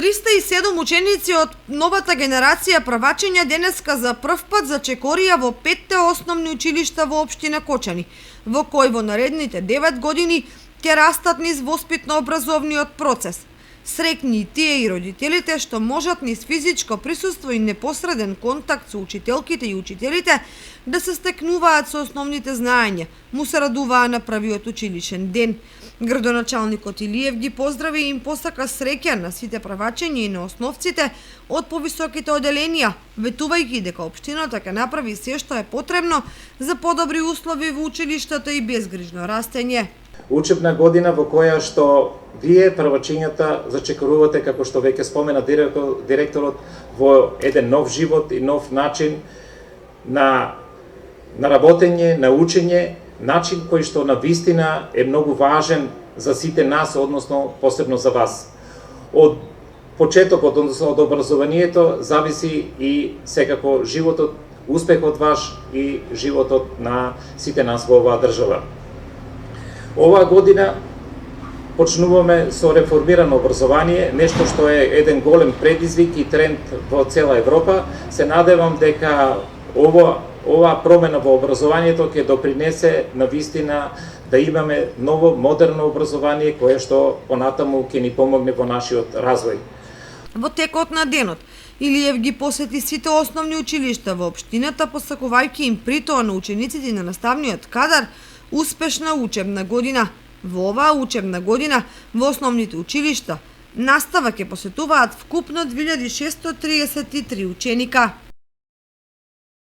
307 ученици од новата генерација правачиња денеска за прв пат зачекорија во 5 основни училишта во општина Кочани, во кои во наредните 9 години ќе растат низ воспитно-образовниот процес. Среќни и тие и родителите што можат низ физичко присуство и непосреден контакт со учителките и учителите да се стекнуваат со основните знаења, му се радуваа на првиот училишен ден. Градоначалникот Илиев ги поздрави и им посака среќа на сите правачиња и на основците од повисоките оделенија, ветувајќи дека општината ќе направи се што е потребно за подобри услови во училиштата и безгрижно растење. Учебна година во која што вие правачињата зачекорувате, како што веќе спомена директорот, во еден нов живот и нов начин на работење, на учење, начин кој што на вистина е многу важен за сите нас, односно посебно за вас. Од почетокот, односно од образованието, зависи и секако животот, успехот ваш и животот на сите нас во оваа држава. Оваа година почнуваме со реформирано образование, нешто што е еден голем предизвик и тренд во цела Европа. Се надевам дека оваа промена во образованието ќе допринесе на вистина да имаме ново модерно образование кое што понатаму ќе ни помогне во нашиот развој. Во текот на денот Илиев ги посети сите основни училишта во општината, посакувајќи им притоа на учениците и на наставниот кадар успешна учебна година. Во оваа учебна година во основните училишта настава ќе посетуваат вкупно 2633 ученика.